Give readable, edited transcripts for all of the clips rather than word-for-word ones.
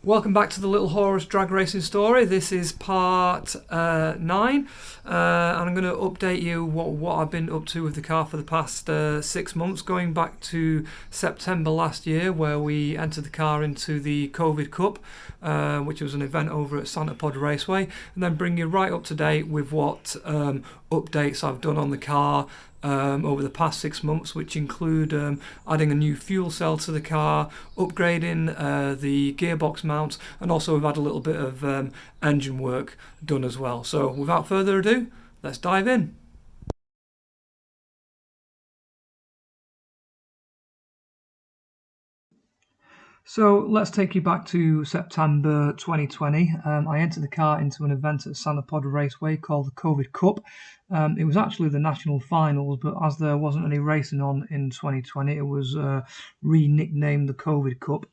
Welcome back to the Little Horus drag racing story. This is part 9, and I'm going to update you what I've been up to with the car for the past 6 months, going back to September last year, where we entered the car into the KOVID Cup, which was an event over at Santa Pod Raceway, and then bring you right up to date with what updates I've done on the car over the past 6 months, which include adding a new fuel cell to the car, upgrading the gearbox mounts, and also we've had a little bit of engine work done as well. So without further ado, let's dive in. So let's take you back to September 2020. I entered the car into an event at Santa Pod Raceway called the KOVID Cup. It was actually the national finals, but as there wasn't any racing on in 2020, it was re-nicknamed the KOVID Cup.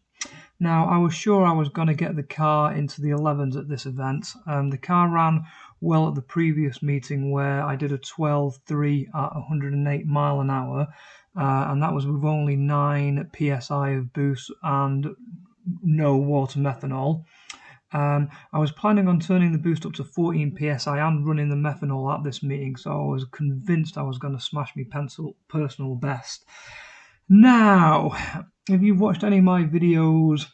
Now, I was sure I was going to get the car into the 11s at this event. The car ran well at the previous meeting where I did a 12.3 at 108 mile an hour. And that was with only 9 psi of boost and no water methanol. I was planning on turning the boost up to 14 psi and running the methanol at this meeting, so I was convinced I was going to smash my personal best. Now, if you've watched any of my videos,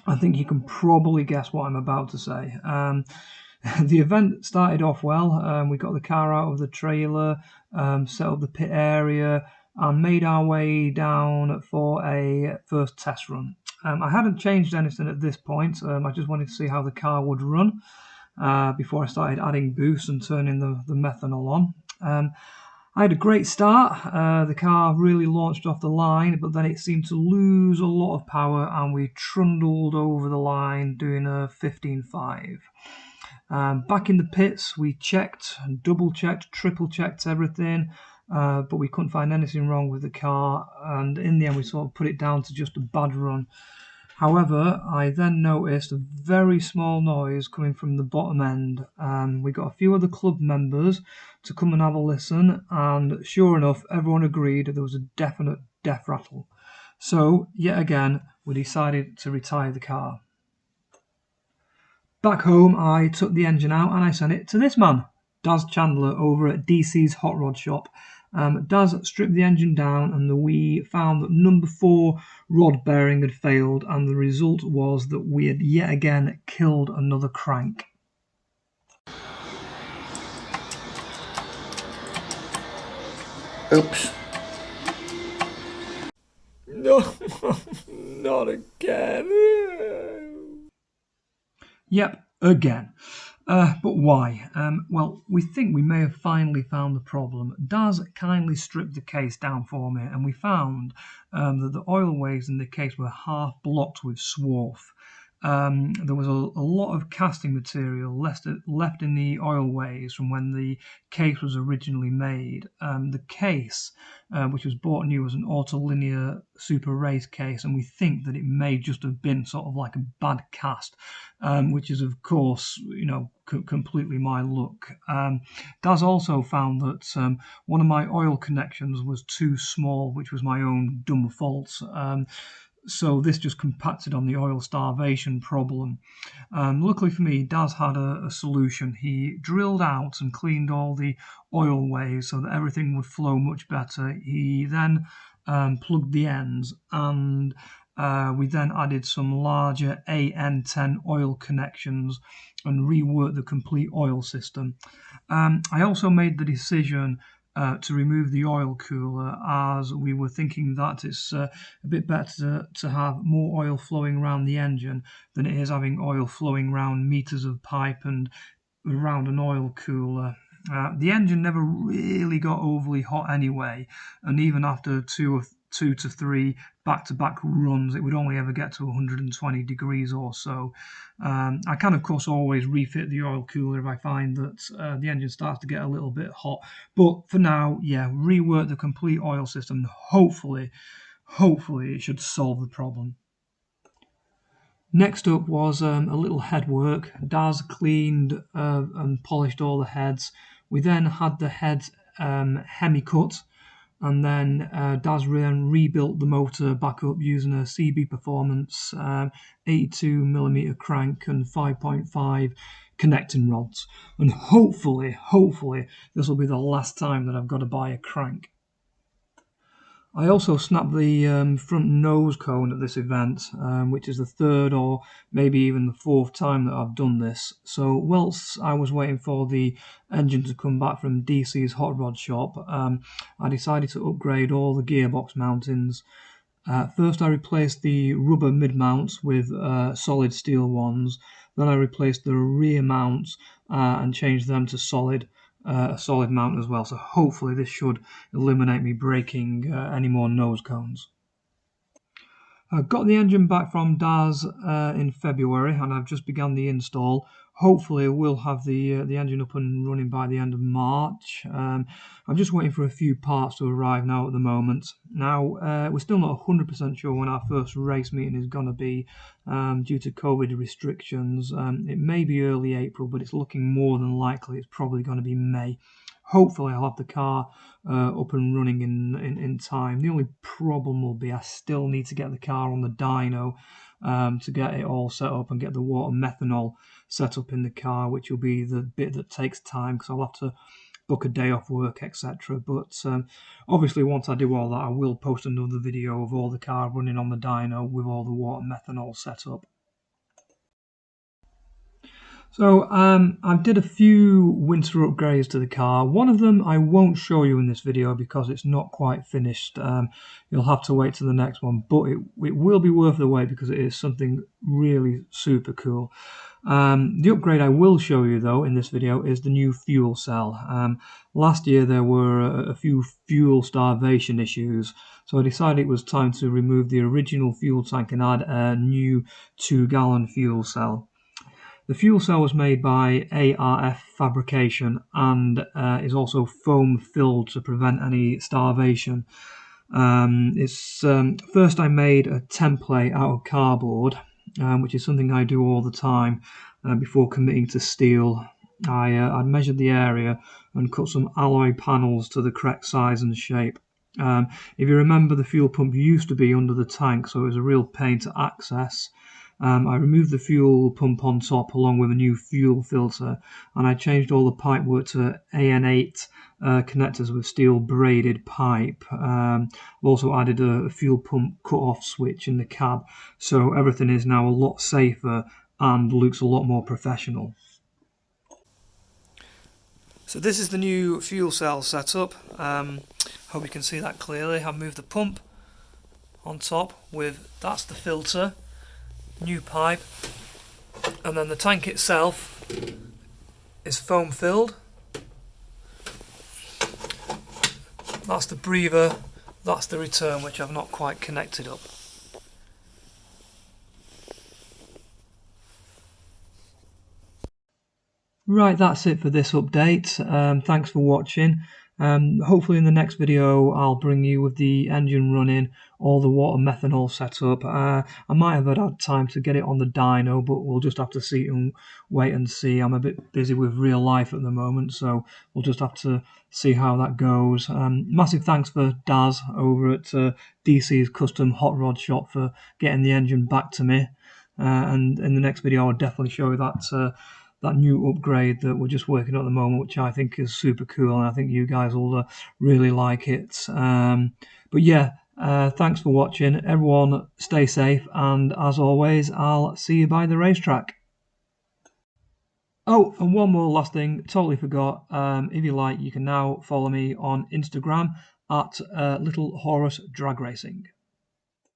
I think you can probably guess what I'm about to say. The event started off well. We got the car out of the trailer, set up the pit area, and made our way down for a first test run. I hadn't changed anything at this point. I just wanted to see how the car would run before I started adding boost and turning the methanol on. I had a great start. The car really launched off the line, but then it seemed to lose a lot of power and we trundled over the line doing a 15.5. Back in the pits, we checked, double checked, triple checked everything. But we couldn't find anything wrong with the car, and in the end we sort of put it down to just a bad run. However, I then noticed a very small noise coming from the bottom end. We got a few of the club members to come and have a listen, and sure enough, everyone agreed there was a definite death rattle. So, yet again, we decided to retire the car. Back home, I took the engine out and I sent it to this man, Daz Chandler, over at DC's Hot Rod Shop. Daz stripped the engine down and we found that number 4 rod bearing had failed, and the result was that we had yet again killed another crank. Oops. No, not again. Yep, again. But why? Well, we think we may have finally found the problem. Daz kindly stripped the case down for me, and we found that the oil ways in the case were half blocked with swarf. There was a lot of casting material left in the oil ways from when the case was originally made. The case, which was bought new, was an autolinear super race case, and we think that it may just have been sort of like a bad cast, which is of course, completely my luck. Daz also found that one of my oil connections was too small, which was my own dumb fault. So this just compacted on the oil starvation problem. Luckily for me, Daz had a solution. He drilled out and cleaned all the oil ways so that everything would flow much better. He then plugged the ends, and we then added some larger AN10 oil connections and reworked the complete oil system. I also made the decision to remove the oil cooler, as we were thinking that it's a bit better to have more oil flowing around the engine than it is having oil flowing around meters of pipe and around an oil cooler. The engine never really got overly hot anyway, and even after two to three back-to-back runs, it would only ever get to 120 degrees or so. I can, of course, always refit the oil cooler if I find that the engine starts to get a little bit hot. But for now, rework the complete oil system. Hopefully it should solve the problem. Next up was a little head work. Daz cleaned and polished all the heads. We then had the heads hemi-cut. and then Daz rebuilt the motor back up using a CB Performance 82mm crank and 5.5 connecting rods. And hopefully, this will be the last time that I've got to buy a crank. I also snapped the front nose cone at this event, which is the third or maybe even the fourth time that I've done this. So whilst I was waiting for the engine to come back from DC's hot rod shop, I decided to upgrade all the gearbox mountings. First I replaced the rubber mid mounts with solid steel ones. Then I replaced the rear mounts and changed them to a solid mount as well. So hopefully this should eliminate me breaking any more nose cones. I got the engine back from Daz in February, and I've just begun the install. Hopefully, we'll have the engine up and running by the end of March. I'm just waiting for a few parts to arrive now at the moment. Now, we're still not 100% sure when our first race meeting is going to be due to COVID restrictions. It may be early April, but it's looking more than likely it's probably going to be May. Hopefully, I'll have the car up and running in time. The only problem will be I still need to get the car on the dyno to get it all set up and get the water methanol set up in the car, which will be the bit that takes time because I'll have to book a day off work, etc. But obviously, once I do all that, I will post another video of all the car running on the dyno with all the water methanol set up. So I did a few winter upgrades to the car. One of them I won't show you in this video because it's not quite finished. You'll have to wait to the next one, but it will be worth the wait because it is something really super cool. The upgrade I will show you though in this video is the new fuel cell. Last year there were a few fuel starvation issues, so I decided it was time to remove the original fuel tank and add a new 2-gallon fuel cell. The fuel cell was made by ARF Fabrication and is also foam filled to prevent any starvation. First I made a template out of cardboard, which is something I do all the time before committing to steel. I'd measured the area and cut some alloy panels to the correct size and shape. If you remember, the fuel pump used to be under the tank, so it was a real pain to access. I removed the fuel pump on top along with a new fuel filter, and I changed all the pipework to AN8 connectors with steel braided pipe. I've also added a fuel pump cut-off switch in the cab, so everything is now a lot safer and looks a lot more professional. So this is the new fuel cell setup. Hope you can see that clearly. I've moved the pump on top that's the filter, new pipe, and then the tank itself is foam filled. That's the breather, that's the return, which I've not quite connected up. Right, that's it for this update. Thanks for watching. Hopefully in the next video I'll bring you with the engine running, all the water methanol set up. I might have had time to get it on the dyno, but we'll just have to wait and see. I'm a bit busy with real life at the moment, so we'll just have to see how that goes. Massive thanks for Daz over at DC's custom hot rod shop for getting the engine back to me. And in the next video I'll definitely show you that new upgrade that we're just working on at the moment, which I think is super cool, and I think you guys will really like it. But yeah, thanks for watching. Everyone stay safe, and as always, I'll see you by the racetrack. Oh, and one more last thing, totally forgot. If you like, you can now follow me on Instagram at Little Horus Drag Racing.